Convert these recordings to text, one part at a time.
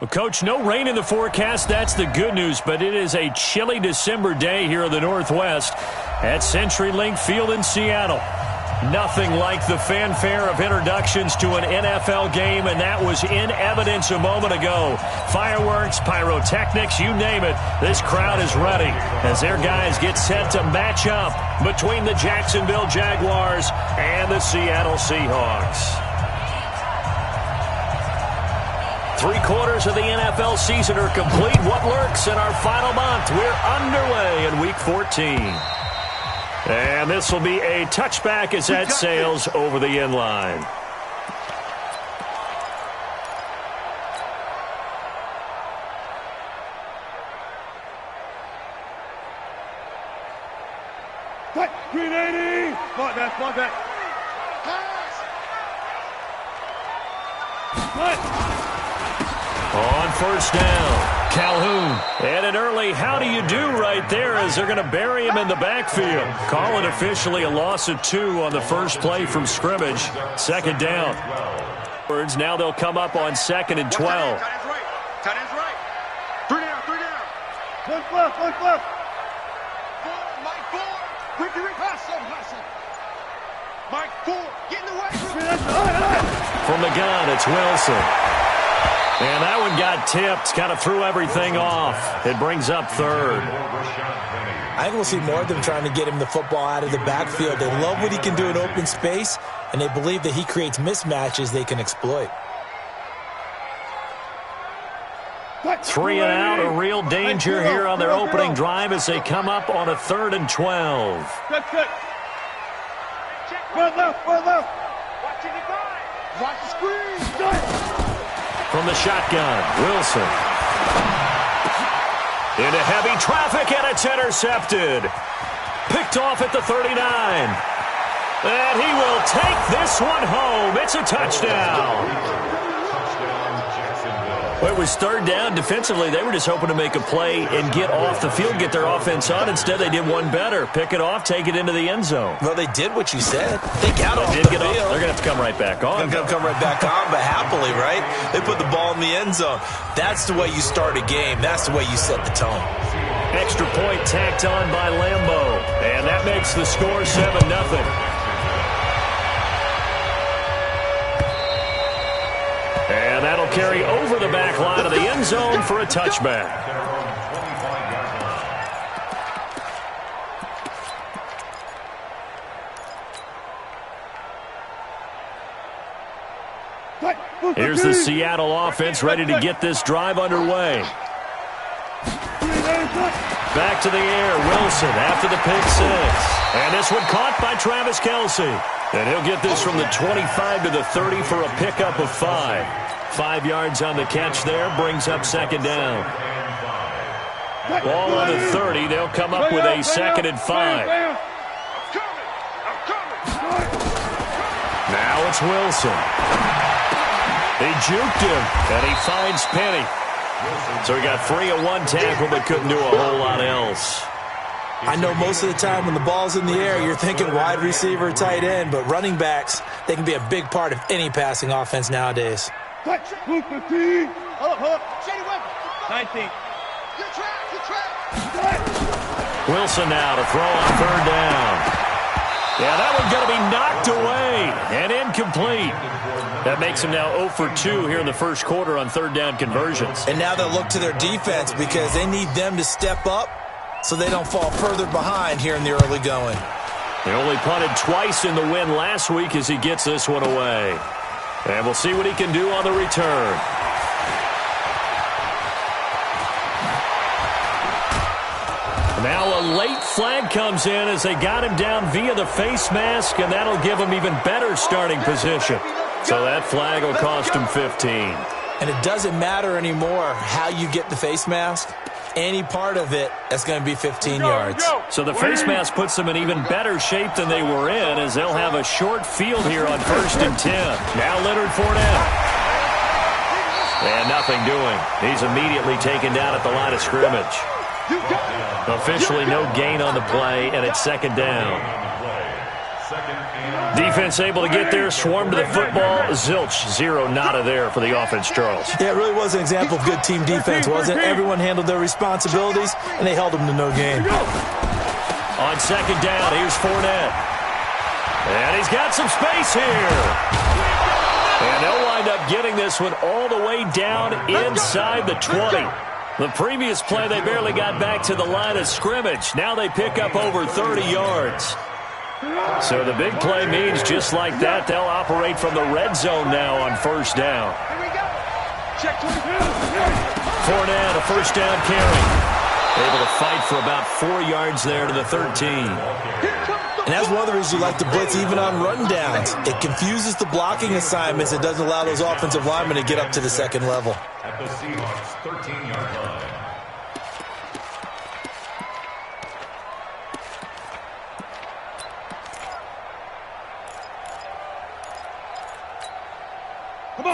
Well, Coach, no rain in the forecast. That's the good news, but it is a chilly December day here in the Northwest at CenturyLink Field in Seattle. Nothing like the fanfare of introductions to an NFL game, and that was in evidence a moment ago. Fireworks, pyrotechnics, you name it. This crowd is ready as their guys get set to match up between the Jacksonville Jaguars and the Seattle Seahawks. 3/4 of the NFL season are complete. What lurks in our final month? We're underway in Week 14. And this will be a touchback as that sails over the end line. Green 80! Spot that, spot that. On first down, Calhoun. And an early how do you do right there as they're going to bury him in the backfield. Call it officially a loss of 2 on the first play from scrimmage. Second down. Now they'll come up on 2nd and 12. Tight end's right. 3 down. One left. Mike 4. Quickly pass him. Mike 4. Get in the way. From the gun, it's Wilson. And that one got tipped, kind of threw everything off. It brings up 3rd. I think we'll see more of them trying to get him the football out of the backfield. They love what he can do in open space, and they believe that he creates mismatches they can exploit. 3 and out, a real danger here on their opening drive as they come up on a 3rd and 12. Check. One left. Watch the screen. From the shotgun, Wilson. Into heavy traffic, and it's intercepted. Picked off at the 39. And he will take this one home. It's a touchdown. Well, it was 3rd down. Defensively, they were just hoping to make a play and get off the field, get their offense on. Instead, they did one better. Pick it off, take it into the end zone. Well, they did what you said. They got off the field. They're going to have to come right back on. They're going to come right back on, but happily, right? They put the ball in the end zone. That's the way you start a game. That's the way you set the tone. Extra point tacked on by Lambeau. And that makes the score 7-0. And that'll carry over the back line of the end zone for a touchback. Here's the Seattle offense ready to get this drive underway. Back to the air, Wilson after the pick 6. And this one caught by Travis Kelce. And he'll get this from the 25 to the 30 for a pickup of 5. 5 yards on the catch there, brings up 2nd down. Ball on the 30, they'll come up with a 2nd and 5. Now it's Wilson. They juked him, and he finds Penny. So he got 3 at one tackle, but couldn't do a whole lot else. I know most of the time when the ball's in the air, you're thinking wide receiver, tight end, but running backs, they can be a big part of any passing offense nowadays. 15. Up. Shady weapon. 19. Good track. Wilson now to throw on 3rd down. Yeah, that one's going to be knocked away and incomplete. That makes him now 0 for 2 here in the first quarter on 3rd down conversions. And now they'll look to their defense because they need them to step up so they don't fall further behind here in the early going. They only punted twice in the win last week as he gets this one away. And we'll see what he can do on the return. Now a late flag comes in as they got him down via the face mask, and that'll give him even better starting position. So that flag will cost him 15. And it doesn't matter anymore how you get the face mask. Any part of it, that's going to be 15 yards. So the face mask puts them in even better shape than they were in as they'll have a short field here on 1st and 10. Now Leonard Fournette. And nothing doing. He's immediately taken down at the line of scrimmage. Officially no gain on the play, and it's 2nd down. Defense able to get there, swarm to the football. Zilch, zero, nada there for the offense, Charles. Yeah, it really was an example of good team defense, wasn't it? Everyone handled their responsibilities, and they held them to no gain. On second down, here's Fournette. And he's got some space here. And they'll wind up getting this one all the way down inside the 20. The previous play, they barely got back to the line of scrimmage. Now they pick up over 30 yards. So the big play means just like that, they'll operate from the red zone now on first down. Fournette, a first down carry. Able to fight for about 4 yards there to the 13. And that's one of the reasons you like to blitz even on run downs. It confuses the blocking assignments. It doesn't allow those offensive linemen to get up to the second level. At the Seahawks' 13-yard line.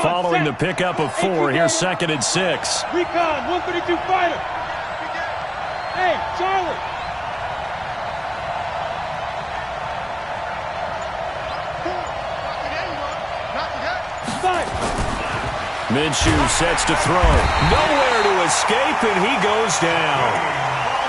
Following the pickup of 4, here's second and 6. Recon, 132 fighter. Hey, Charlie. Minshew sets to throw. Nowhere to escape, and he goes down.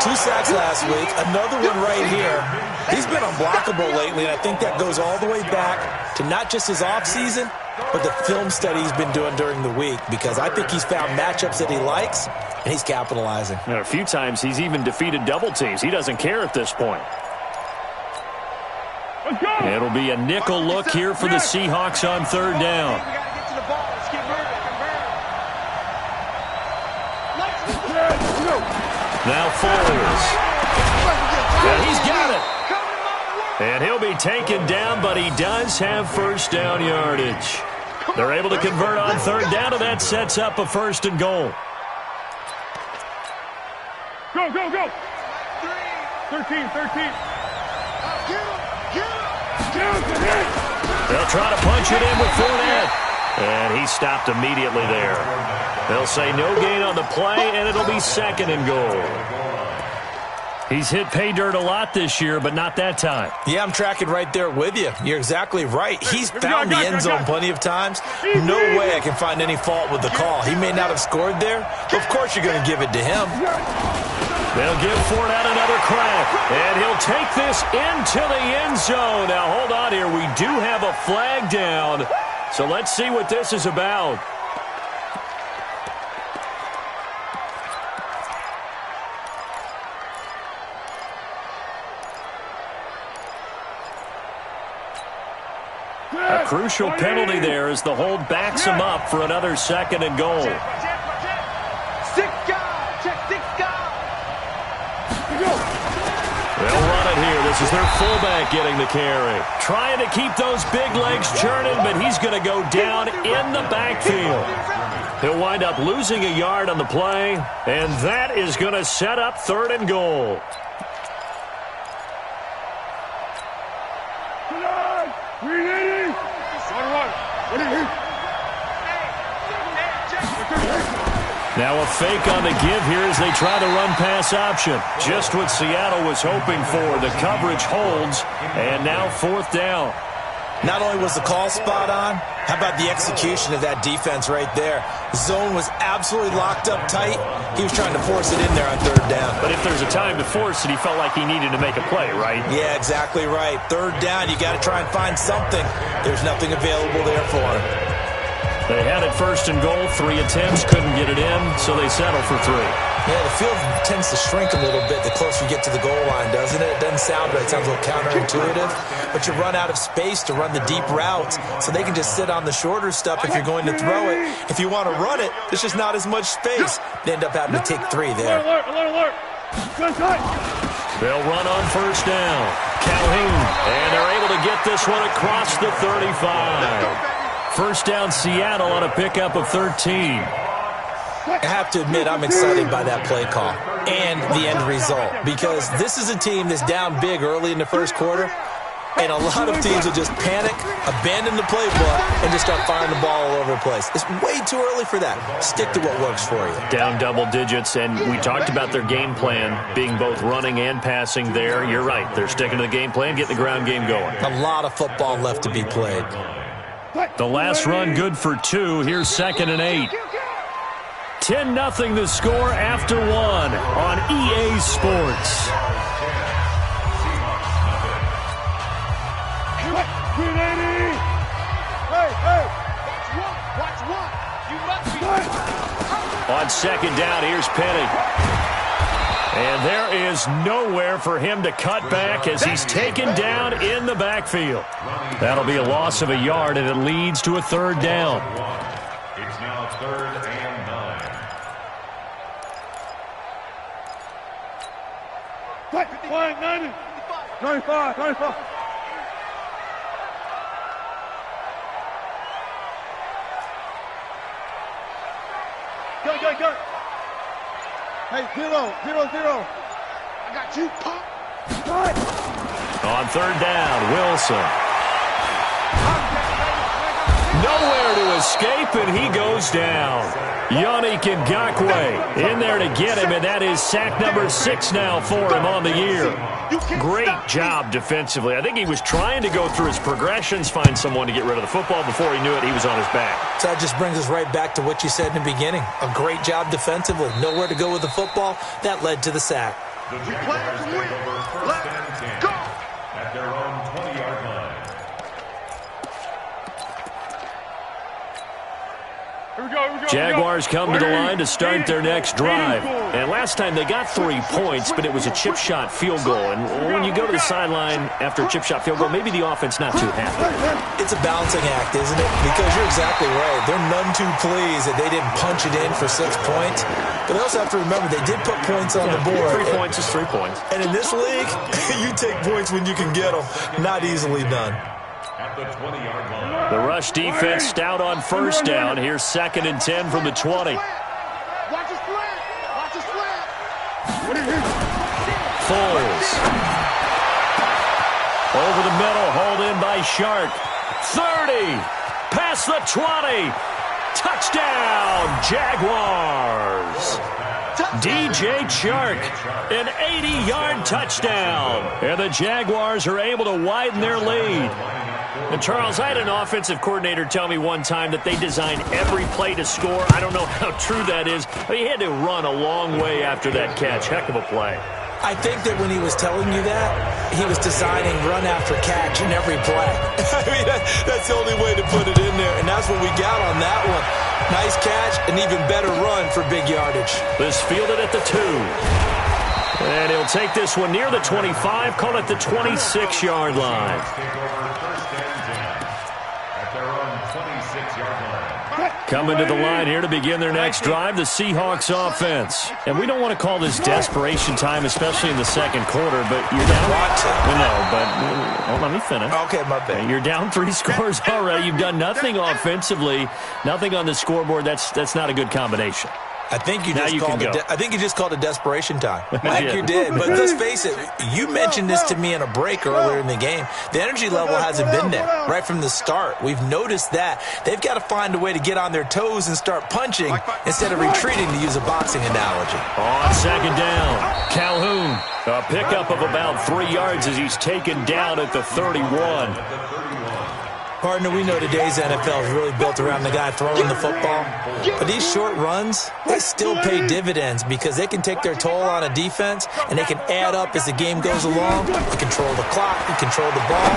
2 sacks last week, another one right here. He's been unblockable lately, and I think that goes all the way back to not just his offseason, but the film study he's been doing during the week, because I think he's found matchups that he likes, and he's capitalizing. And a few times he's even defeated double teams. He doesn't care at this point. It'll be a nickel look here for the Seahawks on third down. Now Foles. And he's got it. And he'll be taken down, but he does have first down yardage. They're able to convert on third down, and that sets up a first and goal. Go, go, go. 13. They'll try to punch it in with Fournette. And he stopped immediately there. They'll say no gain on the play, and it'll be second and goal. He's hit pay dirt a lot this year, but not that time. Yeah, I'm tracking right there with you. You're exactly right. He's found the end zone plenty of times. No way I can find any fault with the call. He may not have scored there, but of course you're going to give it to him. They'll give Fournette another crack, and he'll take this into the end zone. Now, hold on here. We do have a flag down, so let's see what this is about. A crucial penalty there as the hold backs him up for another second and goal. Check 6 guys. They'll run it here. This is their fullback getting the carry. Trying to keep those big legs churning, but he's going to go down in the backfield. He'll wind up losing a yard on the play, and that is going to set up third and goal. Now a fake on the give here as they try the run-pass option. Just what Seattle was hoping for. The coverage holds, and now fourth down. Not only was the call spot on, how about the execution of that defense right there? Zone was absolutely locked up tight. He was trying to force it in there on third down. But if there's a time to force it, he felt like he needed to make a play, right? Yeah, exactly right. Third down, you got to try and find something. There's nothing available there for him. They had it first and goal, 3 attempts, couldn't get it in, so they settle for 3. Yeah, the field tends to shrink a little bit the closer you get to the goal line, doesn't it? It doesn't sound right. It sounds a little counterintuitive. But you run out of space to run the deep routes, so they can just sit on the shorter stuff if you're going to throw it. If you want to run it, there's just not as much space. They end up having to take 3 there. Alert. They'll run on first down. Calhoun, and they're able to get this one across the 35. First down Seattle on a pickup of 13. I have to admit, I'm excited by that play call and the end result, because this is a team that's down big early in the first quarter, And a lot of teams will just panic, abandon the playbook, and just start firing the ball all over the place. It's way too early for that. Stick to what works for you. Down double digits, and we talked about their game plan being both running and passing there. You're right. They're sticking to the game plan, getting the ground game going. A lot of football left to be played. The last run good for 2. Here's 2nd and 8. 10-0 the score after 1 on EA Sports. On 2nd down, here's Penny. And there is nowhere for him to cut back as he's taken down in the backfield. That'll be a loss of a yard, and it leads to a 3rd down. It's now 3rd and 9. 95. Go. Hey, 0. I got you, Pop. On 3rd down, Wilson. Nowhere to escape, and he goes down. Yannick Ngakoue in there to get him, and that is sack number 6 now for him on the year. Great job defensively. I think he was trying to go through his progressions, find someone to get rid of the football. Before he knew it, he was on his back. So that just brings us right back to what you said in the beginning. A great job defensively. Nowhere to go with the football. That led to the sack. The Jaguars take over 1st and 10 at their own 20-yard line. Jaguars come to the line to start their next drive. And last time they got 3 points, but it was a chip shot field goal. And when you go to the sideline after a chip shot field goal, maybe the offense not too happy. It's a balancing act, isn't it? Because you're exactly right. They're none too pleased that they didn't punch it in for 6 points. But they also have to remember they did put points on the board. 3 points is 3 points. And in this league, you take points when you can get them. Not easily done. At the 20-yard line. The rush defense stout on 1st down. Here's 2nd and 10 from the 20. Watch his flat. Foles. Over the middle, hauled in by Shark. 30. Past the 20. Touchdown, Jaguars. DJ Chark, an 80-yard touchdown. And the Jaguars are able to widen their lead. And, Charles, I had an offensive coordinator tell me one time that they design every play to score. I don't know how true that is, but he had to run a long way after that catch. Heck of a play. I think that when he was telling you that, he was designing run after catch in every play. I mean, that's the only way to put it in there, and that's what we got on that one. Nice catch, an even better run for big yardage. This fielded at the 2. And he'll take this one near the 25, call it the 26-yard line. Coming to the line here to begin their next drive, the Seahawks offense. And we don't want to call this desperation time, especially in the 2nd quarter, but you're down. Let me finish. Okay, my bad. You're down 3 scores already. You've done nothing offensively, nothing on the scoreboard. That's not a good combination. I think you just called it desperation time. Like you did. But let's face it, you mentioned this to me in a break earlier in the game. The energy level hasn't been there right from the start. We've noticed that. They've got to find a way to get on their toes and start punching instead of retreating, to use a boxing analogy. On 2nd down, Calhoun. A pickup of about 3 yards as he's taken down at the 31. Partner, we know today's NFL is really built around the guy throwing the football. But these short runs, they still pay dividends because they can take their toll on a defense, and they can add up as the game goes along. You control the clock, you control the ball,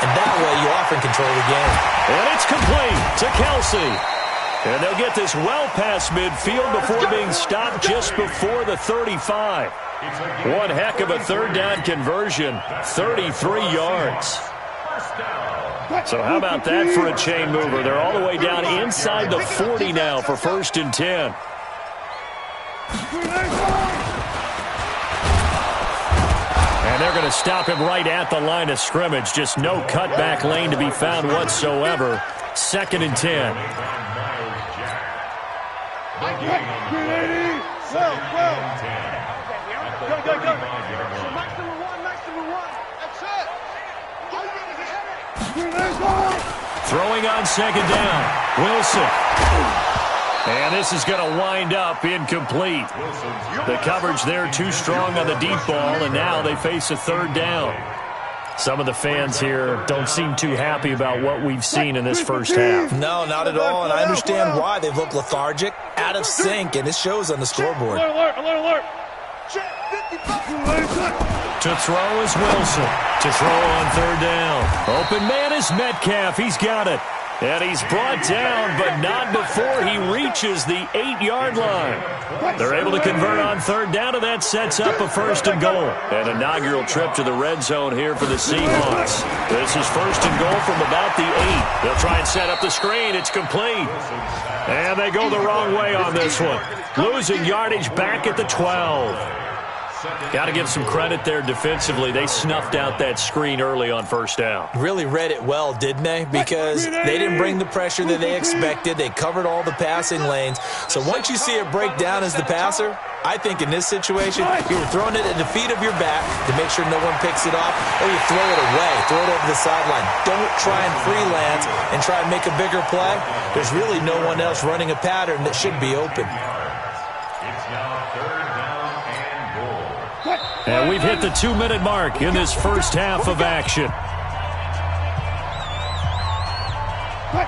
and that way you often control the game. And it's complete to Kelsey. And they'll get this well past midfield before being stopped just before the 35. One heck of a 3rd down conversion, 33 yards. So how about that for a chain mover? They're all the way down inside the 40 now for 1st and 10. And they're going to stop him right at the line of scrimmage. Just no cutback lane to be found whatsoever. 2nd and 10. Go. Throwing on second down. Wilson. And this is going to wind up incomplete. The coverage there too strong on the deep ball, and now they face a third down. Some of the fans here don't seem too happy about what we've seen in this first half. No, not at all, and I understand why. They've looked lethargic, out of sync, and it shows on the scoreboard. Alert. To throw is Wilson. To throw on third down. Open man is Metcalf. He's got it. And he's brought down, but not before he reaches the 8-yard line. They're able to convert on third down, and that sets up a first and goal. An inaugural trip to the red zone here for the Seahawks. This is first and goal from about the 8. They'll try and set up the screen. It's complete. And they go the wrong way on this one. Losing yardage back at the 12. Got to give some credit there defensively. They snuffed out that screen early on first down. Really read it well, didn't they? Because they didn't bring the pressure that they expected. They covered all the passing lanes. So once you see it break down as the passer, I think in this situation, you're throwing it at the feet of your back to make sure no one picks it off, or you throw it away, throw it over the sideline. Don't try and freelance and try and make a bigger play. There's really no one else running a pattern that should be open. And we've hit the 2-minute mark in this first half of action.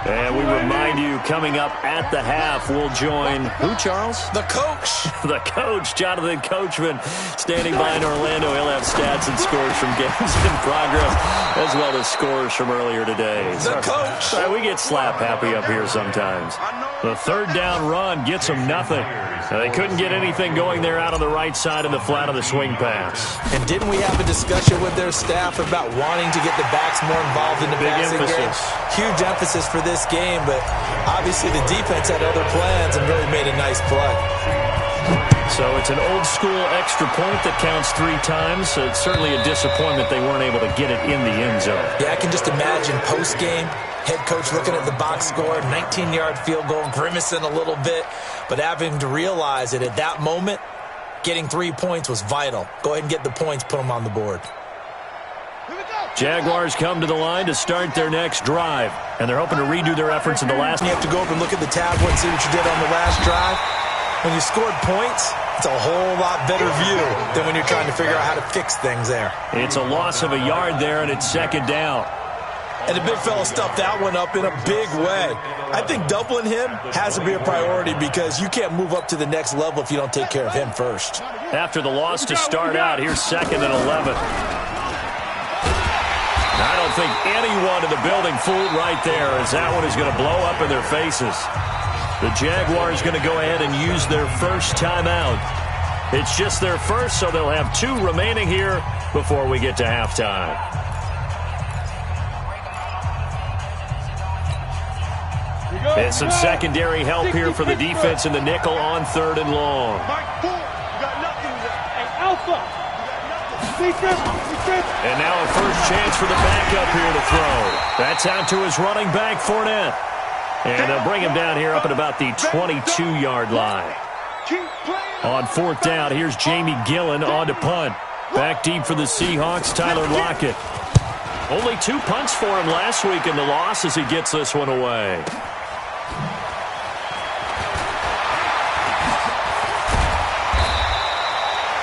And we remind you, coming up at the half, we'll join who, Charles? The coach. The coach, Jonathan Coachman, standing by in Orlando. He'll have stats and scores from games in progress, as well as scores from earlier today. The coach. We get slap happy up here sometimes. The third down run gets them nothing. They couldn't get anything going there out on the right side of the flat of the swing pass. And didn't we have a discussion with their staff about wanting to get the backs more involved in the passing game? Huge emphasis for this game, but obviously the defense had other plans and really made a nice play. So it's an old-school extra point that counts 3 times. So it's certainly a disappointment they weren't able to get it in the end zone. Yeah, I can just imagine post-game, head coach looking at the box score, 19-yard field goal, grimacing a little bit, but having to realize that at that moment, getting 3 points was vital. Go ahead and get the points, put them on the board. Jaguars come to the line to start their next drive, and they're hoping to redo their efforts in the last. You have to go up and look at the tablet and see what you did on the last drive. When you scored points, it's a whole lot better view than when you're trying to figure out how to fix things there. It's a loss of a yard there, and it's second down. And the big fella stuffed that one up in a big way. I think doubling him has to be a priority because you can't move up to the next level if you don't take care of him first. After the loss to start out, here's 2nd and 11. I don't think anyone in the building fooled right there, as that one is going to blow up in their faces. The Jaguars going to go ahead and use their first timeout. It's just their first, so they'll have 2 remaining here before we get to halftime. And some secondary help here for the defense in the nickel on 3rd and long. And now a first chance for the backup here to throw. That's out to his running back, Fournette. And they'll bring him down here up at about the 22-yard line. On 4th down, here's Jamie Gillen on to punt. Back deep for the Seahawks, Tyler Lockett. Only 2 punts for him last week in the loss as he gets this one away.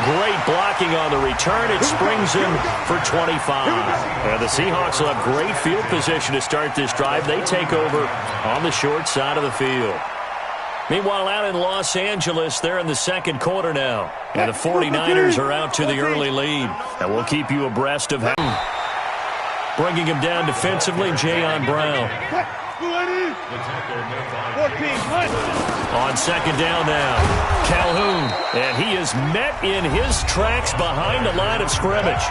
Great blocking on the return. It springs him for 25. And the Seahawks will have great field position to start this drive. They take over on the short side of the field. Meanwhile, out in Los Angeles, they're in the second quarter now. And the 49ers are out to the early lead. And we'll keep you abreast of how. Bringing him down defensively, Jayon Brown. On second down now, Calhoun, and he is met in his tracks behind the line of scrimmage.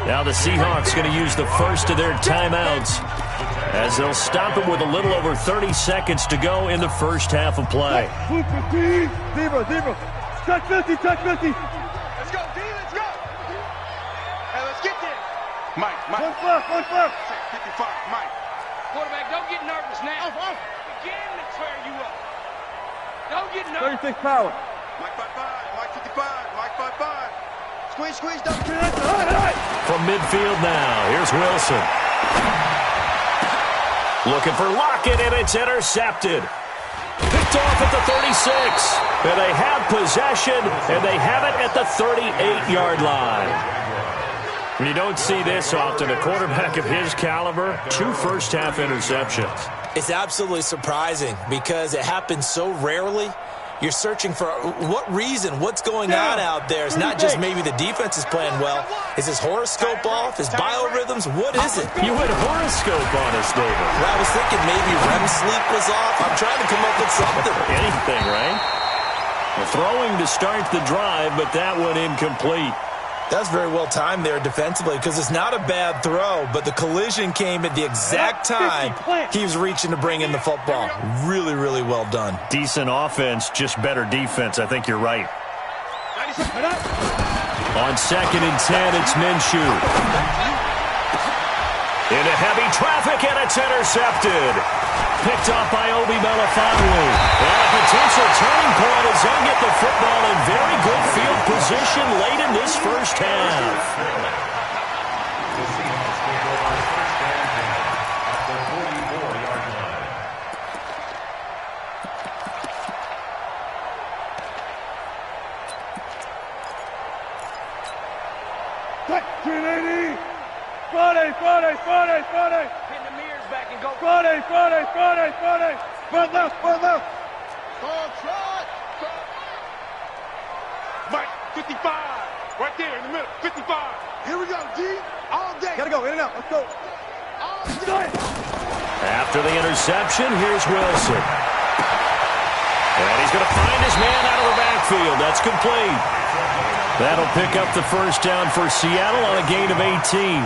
Now the Seahawks going to use the first of their timeouts as they'll stop him with a little over 30 seconds to go in the first half of play. Zebra. Touch 50. Let's go, D. Let's go. Hey, let's get there. Mike. 1 fluff. 55, Mike. Quarterback, don't get nervous now. Begin to tear you up. Don't get nervous. 36 power. Mike 55, Mike 55, Mike 55. Squeeze, double. From midfield now, here's Wilson. Looking for Lockett, and it's intercepted. Picked off at the 36. And they have possession, and they have it at the 38-yard line. You don't see this often. A quarterback of his caliber, 2 first-half interceptions. It's absolutely surprising because it happens so rarely. You're searching for what reason, what's going on out there. It's not just maybe the defense is playing well. Is his horoscope off? His biorhythms? What is it? You went horoscope on us, David. Well, I was thinking maybe REM sleep was off. I'm trying to come up with something. Anything, right? Well, throwing to start the drive, but that one incomplete. That's very well timed there defensively because it's not a bad throw, but the collision came at the exact time he was reaching to bring in the football. Really, really well done. Decent offense, just better defense. I think you're right. On 2nd and 10, it's Minshew. Into heavy traffic, and it's intercepted. Picked off by Obi Melifonwu. And a potential turning point as they'll get the football in very good field position late in this first half. Friday. Pin the mirrors back and go. Friday. Front left. Ball shot. Mike, 55. Right there in the middle. 55. Here we go, G. All day. Gotta go, in and out. Let's go. All day. After the interception, here's Wilson. And he's going to find his man out of the backfield. That's complete. That'll pick up the first down for Seattle on a gain of 18.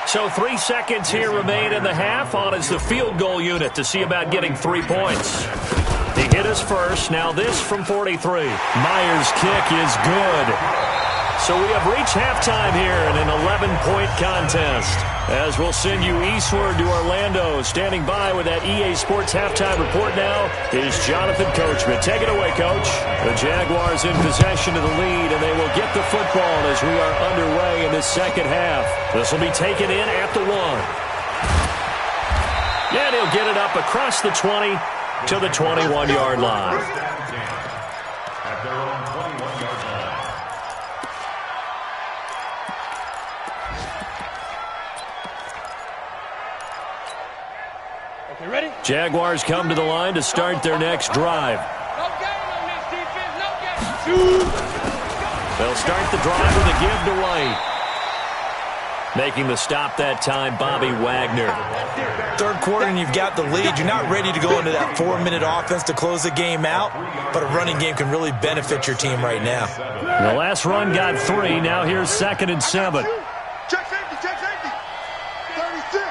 So 3 seconds here remain in the half. On is the field goal unit to see about getting 3 points. He hit us first. Now this from 43. Myers' kick is good. So we have reached halftime here in an 11-point contest. As we'll send you eastward to Orlando. Standing by with that EA Sports halftime report now is Jonathan Coachman. Take it away, Coach. The Jaguars in possession of the lead, and they will get the football as we are underway in this second half. This will be taken in at the 1. And he'll get it up across the 20 to the 21-yard line. At their own 21-yard line. Okay, ready? Jaguars come to the line to start their next drive. No game on this defense. No game. They'll start the drive with a give to White. Making the stop that time, Bobby Wagner. Third quarter and you've got the lead. You're not ready to go into that 4-minute offense to close the game out, but a running game can really benefit your team right now. The last run got 3. Now here's 2nd and 7. Check safety. 36.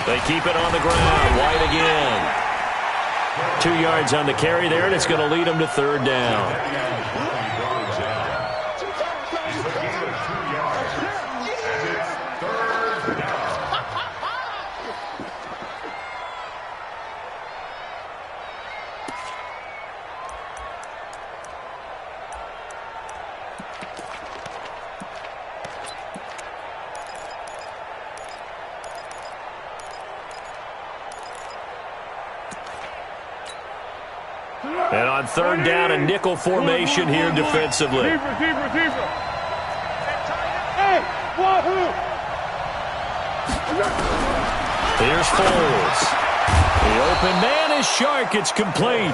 They keep it on the ground. White again. 2 yards on the carry there, and it's going to lead them to 3rd down. And on 3rd down, a nickel formation here defensively. Deeper. Hey, wahoo! Here's Foles. The open man is Shark. It's complete.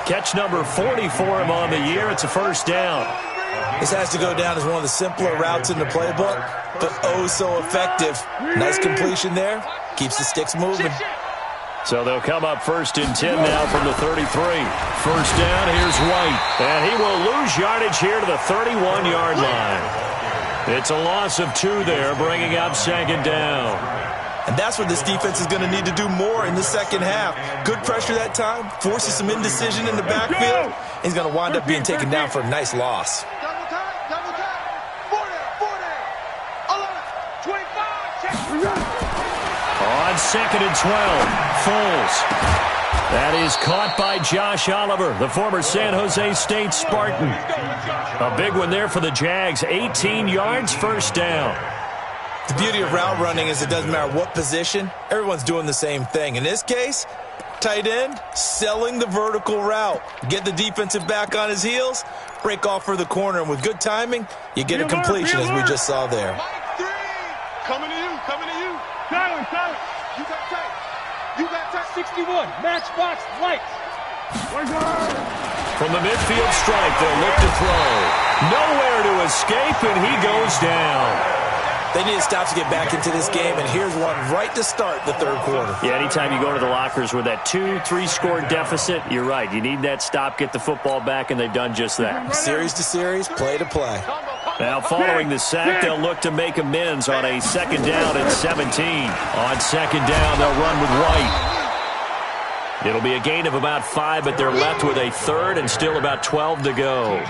Catch number 40 for him on the year. It's a first down. This has to go down as one of the simpler routes in the playbook, but oh so effective. Nice completion there. Keeps the sticks moving. So they'll come up 1st and 10 now from the 33. First down, here's White. And he will lose yardage here to the 31-yard line. It's a loss of 2 there, bringing up 2nd down. And that's what this defense is going to need to do more in the second half. Good pressure that time, forces some indecision in the backfield. He's going to wind up being taken down for a nice loss. Double time. 40, 11, 25, check. On 2nd and 12, Foles. That is caught by Josh Oliver, the former San Jose State Spartan. A big one there for the Jags. 18 yards, first down. The beauty of route running is it doesn't matter what position. Everyone's doing the same thing. In this case, tight end, selling the vertical route. Get the defensive back on his heels, break off for the corner, and with good timing, you get a completion as we just saw there. Mike 3, coming to you, coming to you. Silence, silence. You got tight. You got tight. 61, matchbox lights. From the midfield stripe, they'll look to throw. Nowhere to escape, and he goes down. They need to stop to get back into this game, and here's one right to start the third quarter. Yeah, anytime you go to the lockers with that 2-3 score deficit, you're right. You need that stop, get the football back, and they've done just that. Series to series, play to play. Now, following the sack, they'll look to make amends on a second down at 17. On second down, they'll run with White. It'll be a gain of about 5, but they're left with a third and still about 12 to go.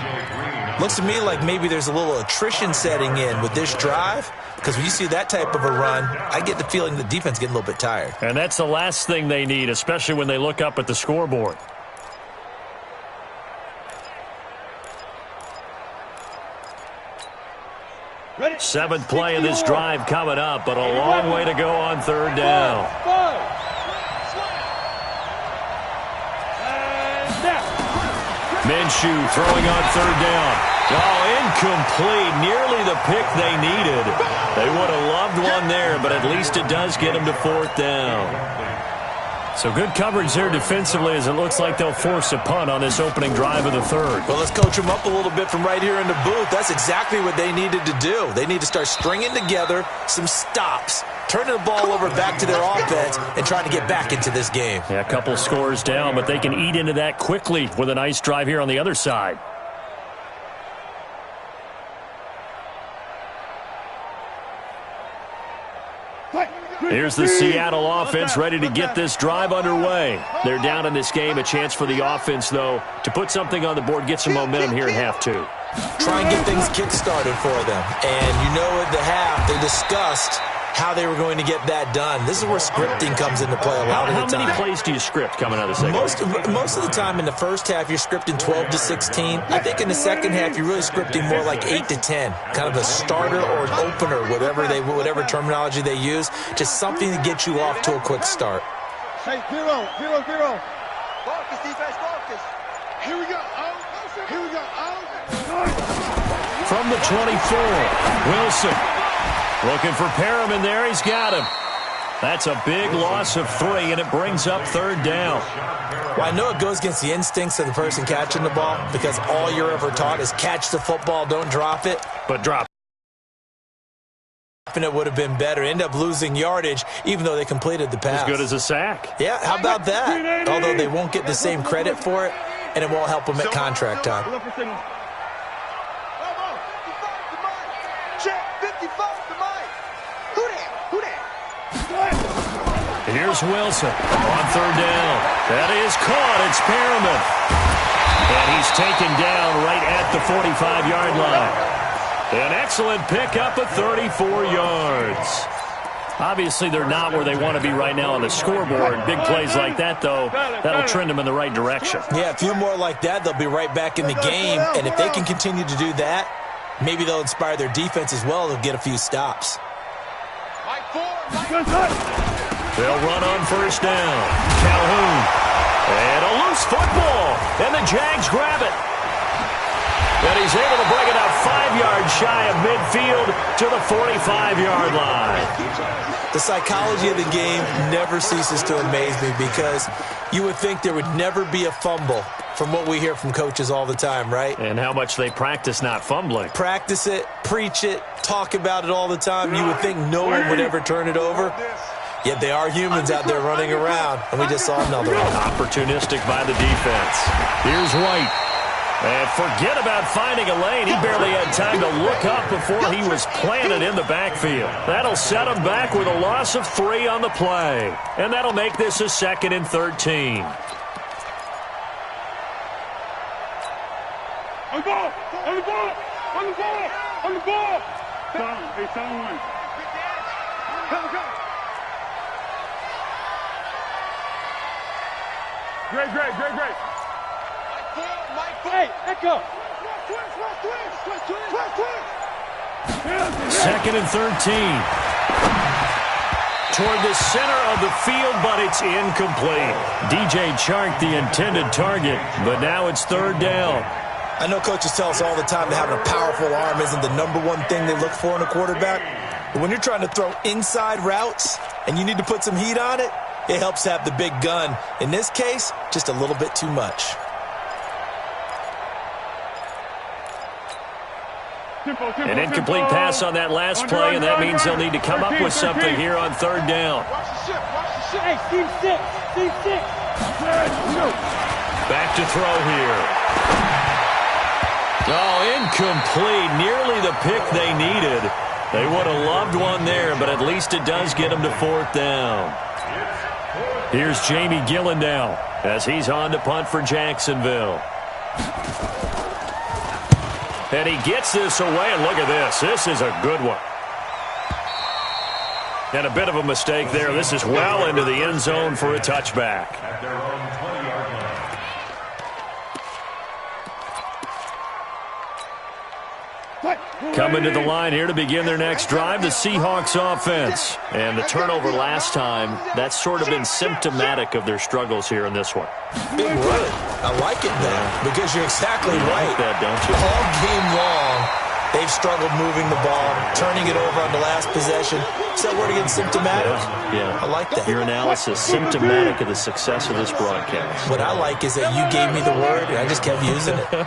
Looks to me like maybe there's a little attrition setting in with this drive, because when you see that type of a run, I get the feeling the defense getting a little bit tired. And that's the last thing they need, especially when they look up at the scoreboard. Seventh play of this drive coming up, but a long way to go on third down. Minshew throwing on third down. Oh, incomplete. Nearly the pick they needed. They would have loved one there, but at least it does get them to fourth down. So good coverage there defensively as it looks like they'll force a punt on this opening drive of the third. Well, let's coach them up a little bit from right here in the booth. That's exactly what they needed to do. They need to start stringing together some stops, turning the ball over back to their offense, and trying to get back into this game. Yeah, a couple scores down, but they can eat into that quickly with a nice drive here on the other side. Here's the Seattle offense ready to get this drive underway. They're down in this game. A chance for the offense, though, to put something on the board, get some momentum here in half two. Try and get things kick-started for them. And you know at the half, they discussed how they were going to get that done. This is where scripting comes into play a lot of the time. How many plays do you script coming out of the second? Most of the time in the first half, you're scripting 12 to 16. I think in the second half, you're really scripting more like 8 to 10. Kind of a starter or an opener, whatever terminology they use. Just something to get you off to a quick start. Hey, 0, 0, 0. Focus, defense, focus. Here we go. Here we go. From the 24, Wilson. Looking for Perriman there. He's got him. That's a big loss of 3, and it brings up third down. Well, I know it goes against the instincts of the person catching the ball because all you're ever taught is catch the football, don't drop it. But drop it would have been better. End up losing yardage, even though they completed the pass. As good as a sack. Yeah, how about that? Although they won't get the same credit for it, and it won't help them at contract time. Here's Wilson on third down. That is caught. It's Perriman. And he's taken down right at the 45-yard line. An excellent pickup of 34 yards. Obviously, they're not where they want to be right now on the scoreboard. Big plays like that, though, that'll trend them in the right direction. Yeah, a few more like that, they'll be right back in the game. And if they can continue to do that, maybe they'll inspire their defense as well. They'll get a few stops. They'll run on first down. Calhoun. And a loose football. And the Jags grab it. And he's able to bring it out 5 yards shy of midfield to the 45-yard line. The psychology of the game never ceases to amaze me because you would think there would never be a fumble from what we hear from coaches all the time, right? And how much they practice not fumbling. Practice it, preach it, talk about it all the time. You would think no one would ever turn it over. Yet they are humans out there running around, and we just saw another one. Opportunistic by the defense. Here's White. And forget about finding a lane. He barely had time to look up before he was planted in the backfield. That'll set him back with a loss of 3 on the play. And that'll make this a 2nd and 13. On the ball! On the ball! On the ball! On the ball! Hey, someone. Come. Great. Hey, Echo. Second and 13. Toward the center of the field, but it's incomplete. DJ Chark, the intended target, but now it's third down. I know coaches tell us all the time that having a powerful arm isn't the #1 thing they look for in a quarterback. But when you're trying to throw inside routes and you need to put some heat on it, it helps have the big gun. In this case, just a little bit too much. An incomplete pass on that last play, and that means they'll need to come up with something here on third down. Hey, team six. Back to throw here. Oh, incomplete. Nearly the pick they needed. They would have loved one there, but at least it does get them to fourth down. Here's Jamie Gillendow as he's on to punt for Jacksonville. And he gets this away, and look at this. This is a good one. And a bit of a mistake there. This is well into the end zone for a touchback. At their own 20-yard line. Coming to the line here to begin their next drive, the Seahawks offense. And the turnover last time, that's sort of been symptomatic of their struggles here in this one. Big run. I like it now because you're exactly right. You like that, don't you? All game long, they've struggled moving the ball, turning it over on the last possession. Is that word again, symptomatic? Yeah. I like that. Your analysis, symptomatic of the success of this broadcast. What I like is that you gave me the word, and I just kept using it. Go.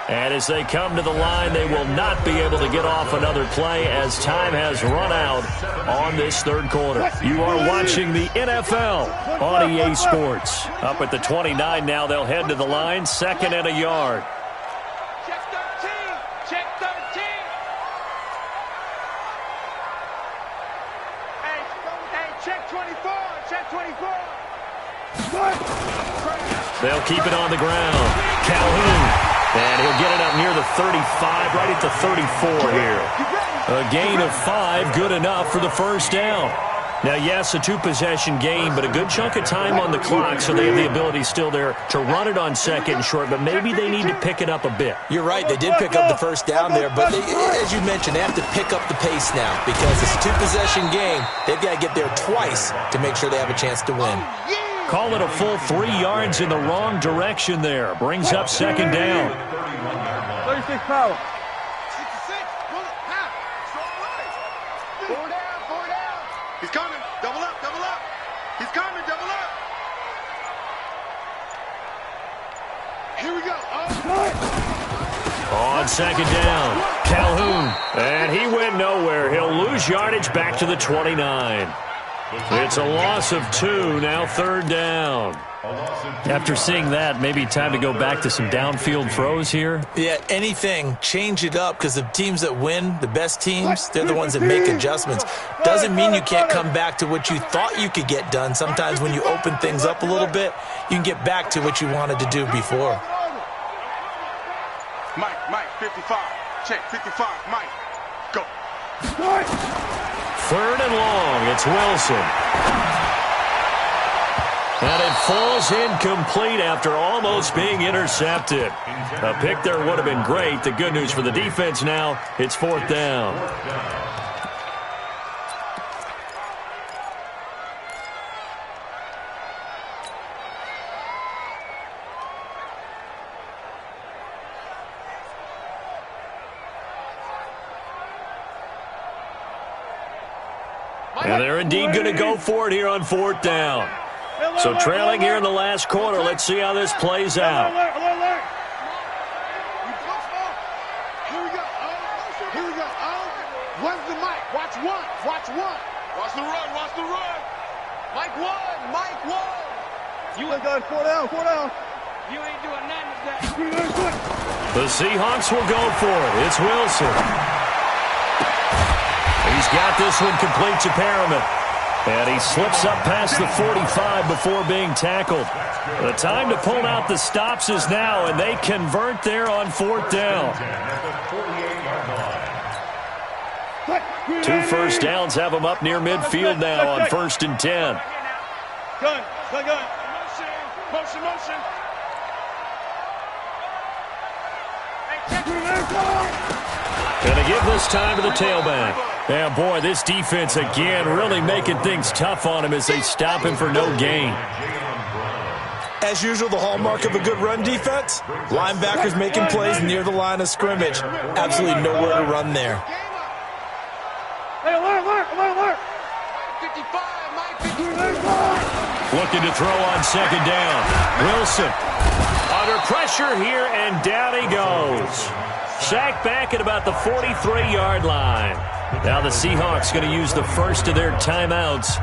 And as they come to the line, they will not be able to get off another play as time has run out on this third quarter. You are watching the NFL on EA Sports. Up at the 29 now, they'll head to the line, second and a yard. Check 13. Hey, check 24. They'll keep it on the ground. Calhoun. And he'll get it up near the 35, right at the 34 here. A gain of 5, good enough for the first down. Now, yes, a two-possession game, but a good chunk of time on the clock, so they have the ability still there to run it on second and short, but maybe they need to pick it up a bit. You're right. They did pick up the first down there, but as you mentioned, they have to pick up the pace now because it's a two-possession game. They've got to get there twice to make sure they have a chance to win. Call it a full 3 yards in the wrong direction there. Brings up second down. 36 power. 66. Pull it. Half. It's all right. 4 down. He's coming. Double up. He's coming. Double up. Here we go. On second down, Calhoun. And he went nowhere. He'll lose yardage back to the 29. It's a loss of 2, now third down. After seeing that, maybe time to go back to some downfield throws here. Yeah, anything. Change it up because the teams that win, the best teams, they're the ones that make adjustments. Doesn't mean you can't come back to what you thought you could get done. Sometimes when you open things up a little bit, you can get back to what you wanted to do before. Mike, 55. Check, 55. Mike, go. Third and long, it's Wilson. And it falls incomplete after almost being intercepted. A pick there would have been great. The good news for the defense now, it's fourth down. And they're indeed going to go for it here on fourth down. So trailing here in the last quarter, let's see how this plays out. Alert. Here we go. One's the mic. Watch one. Watch the run. Mike one. You ain't got 4 down. You ain't doing nothing today. The Seahawks will go for it. It's Wilson. He's got this one complete to Perriman. And he slips up past the 45 before being tackled. The time to pull out the stops is now, and they convert there on fourth down. 2 first downs have them up near midfield now on 1st and 10. Gun. Motion. Gonna give this time to the tailback. Yeah, boy, this defense again really making things tough on him as they stop him for no gain. As usual, the hallmark of a good run defense, linebackers making plays near the line of scrimmage. Absolutely nowhere to run there. Hey, alert. 55, Looking to throw on 2nd down. Wilson under pressure here, and down he goes. Sacked back at about the 43-yard line. Now the Seahawks going to use the first of their timeouts.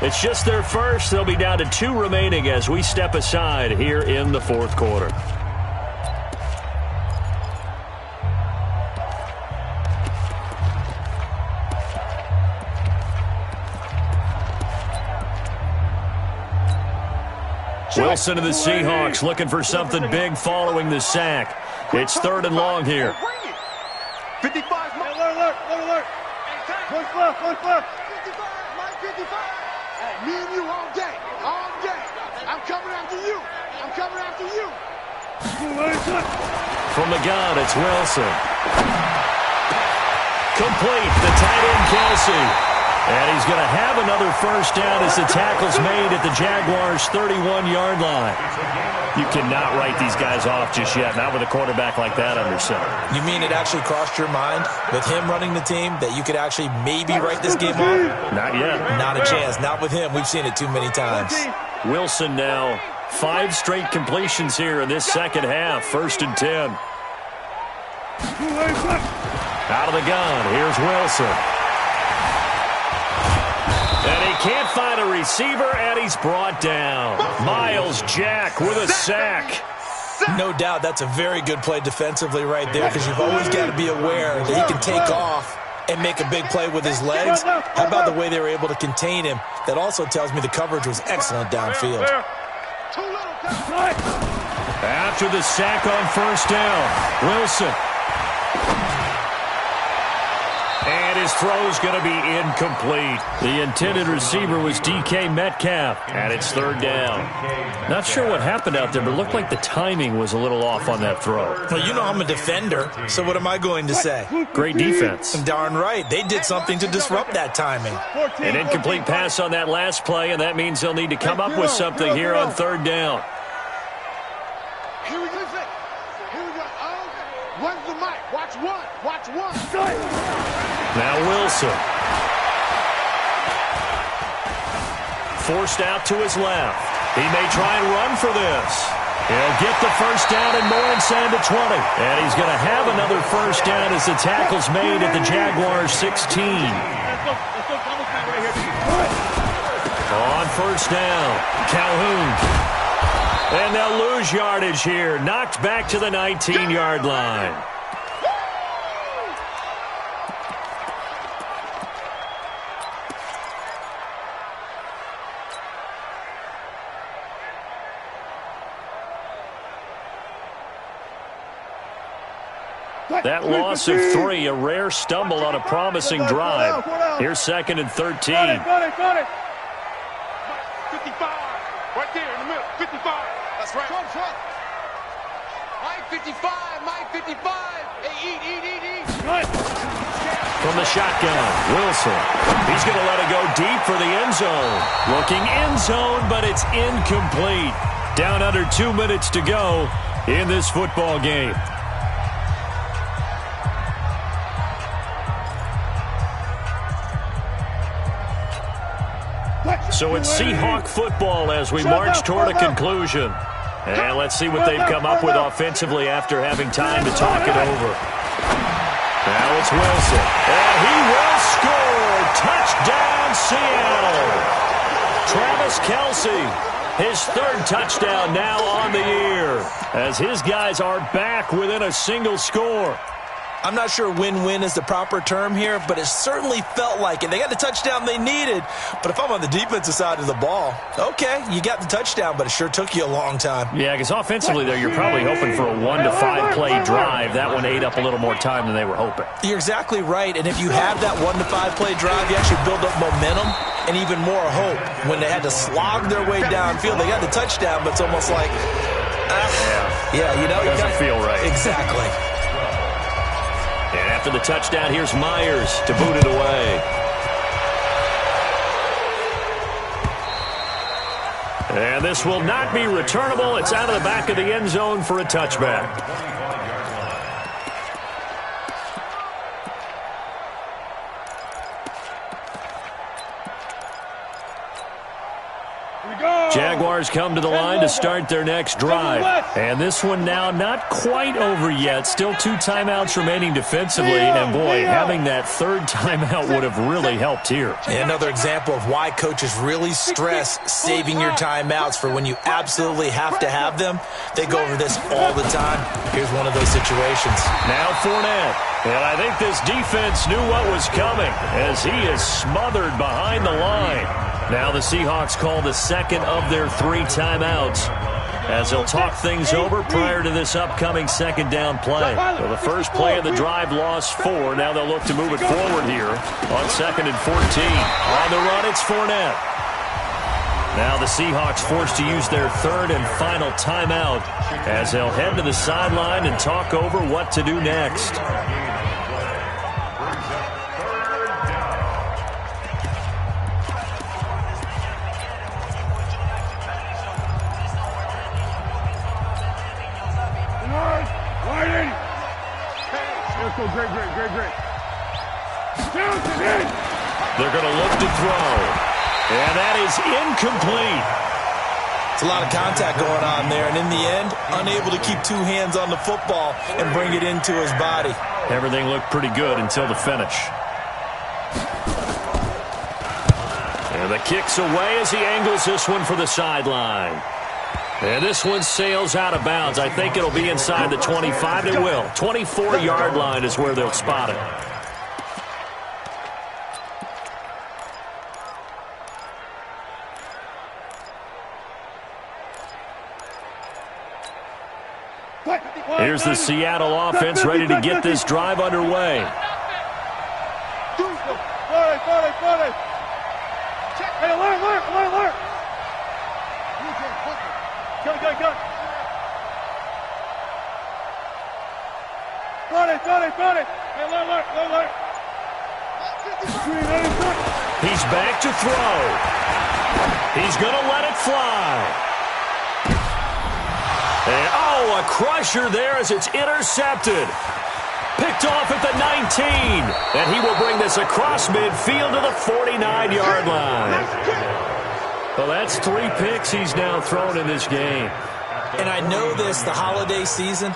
It's just their first. They'll be down to 2 remaining as we step aside here in the 4th quarter. Wilson and the Seahawks looking for something big following the sack. It's 3rd and long here. 55. Alert. Push left. 55, Mike 55. Hey, me and you all day. I'm coming after you. From the gun, it's Wilson. Complete. The tight end, Kelsey. And he's going to have another first down as the tackle's made at the Jaguars' 31-yard line. You cannot write these guys off just yet, not with a quarterback like that under center. You mean it actually crossed your mind with him running the team that you could actually maybe write this game off? Not yet. Not a chance. Not with him. We've seen it too many times. Wilson now 5 straight completions here in this second half. 1st and 10. Out of the gun. Here's Wilson. And he can't find a receiver, and he's brought down. Miles Jack with a sack. No doubt that's a very good play defensively right there, because you've always got to be aware that he can take off and make a big play with his legs. How about the way they were able to contain him? That also tells me the coverage was excellent downfield. After the sack on 1st down, Wilson. And his throw's going to be incomplete. The intended receiver was DK Metcalf, and it's 3rd down. Not sure what happened out there, but it looked like the timing was a little off on that throw. Well, you know I'm a defender, so what am I going to say? Great defense. Darn right. They did something to disrupt that timing. An incomplete pass on that last play, and that means they'll need to come up with something here on 3rd down. Here we go. One's the mic. Watch one. Now Wilson. Forced out to his left. He may try and run for this. He'll get the first down and more inside the 20. And he's going to have another first down as the tackle's made at the Jaguars' 16. On 1st down, Calhoun. And they'll lose yardage here. Knocked back to the 19-yard line. That loss of 3, a rare stumble on a promising drive. Here's 2nd and 13. Got it. 55. Right there in the middle. 55. That's right. Front. Mike 55. Hey, eat. From the shotgun, Wilson. He's going to let it go deep for the end zone. Looking end zone, but it's incomplete. Down under 2 minutes to go in this football game. So it's Seahawk football as we march toward a conclusion. And let's see what they've come up with offensively after having time to talk it over. Now it's Wilson. And he will score. Touchdown, Seattle. Travis Kelce, his 3rd touchdown now on the year, as his guys are back within a single score. I'm not sure win-win is the proper term here, but it certainly felt like it. They got the touchdown they needed, but if I'm on the defensive side of the ball, okay, you got the touchdown, but it sure took you a long time. Yeah, because offensively there, you're probably hoping for a 1 to 5 play drive. That one ate up a little more time than they were hoping. You're exactly right, and if you have that 1 to 5 play drive, you actually build up momentum and even more hope. When they had to slog their way downfield, they got the touchdown, but it's almost like, yeah, you know. It doesn't feel right. Exactly. And after the touchdown, here's Myers to boot it away. And this will not be returnable. It's out of the back of the end zone for a touchback. Jaguars come to the line to start their next drive. And this one now not quite over yet. Still 2 timeouts remaining defensively. And, boy, having that third timeout would have really helped here. Another example of why coaches really stress saving your timeouts for when you absolutely have to have them. They go over this all the time. Here's one of those situations. Now Fournette. And I think this defense knew what was coming as he is smothered behind the line. Now the Seahawks call the second of their 3 timeouts as they'll talk things over prior to this upcoming second down play. So the first play of the drive lost 4. Now they'll look to move it forward here on 2nd and 14. On the run, it's Fournette. Now the Seahawks forced to use their 3rd and final timeout as they'll head to the sideline and talk over what to do next. Great. They're going to look to throw. And that is incomplete. It's a lot of contact going on there, and in the end, unable to keep 2 hands on the football and bring it into his body. Everything looked pretty good until the finish. And the kick's away as he angles this one for the sideline. And this one sails out of bounds. I think it'll be inside the 25. It will. 24-yard line is where they'll spot it. Here's the Seattle offense ready to get this drive underway. Hey, alert! Go. Got it. Hey, alert. He's back to throw. He's going to let it fly. And, a crusher there as it's intercepted. Picked off at the 19. And he will bring this across midfield to the 49-yard line. Well, that's 3 picks he's now thrown in this game. And I know this, the holiday season,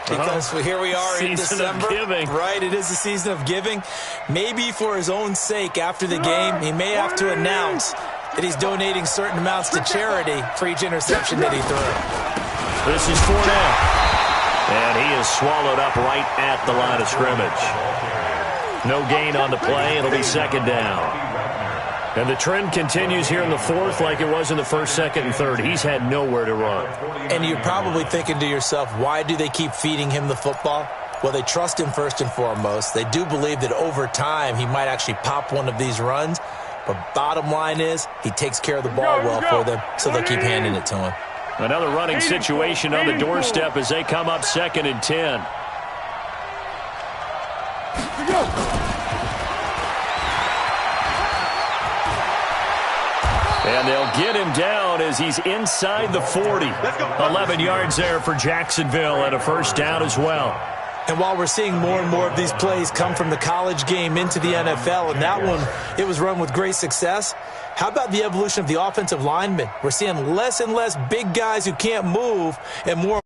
because here we are in December. Season of giving. Right, it is the season of giving. Maybe for his own sake after the game, he may have to announce that he's donating certain amounts to charity for each interception that he threw. This is Fournette. And he is swallowed up right at the line of scrimmage. No gain on the play. It'll be 2nd down. And the trend continues here in the 4th like it was in the 1st, 2nd, and 3rd. He's had nowhere to run. And you're probably thinking to yourself, why do they keep feeding him the football? Well, they trust him first and foremost. They do believe that over time he might actually pop one of these runs. But bottom line is he takes care of the ball well for them, so they'll keep handing it to him. Another running situation on the doorstep as they come up 2nd and 10. And they'll get him down as he's inside the 40. 11 yards there for Jacksonville and a 1st down as well. And while we're seeing more and more of these plays come from the college game into the NFL, and that one, it was run with great success, how about the evolution of the offensive linemen? We're seeing less and less big guys who can't move and more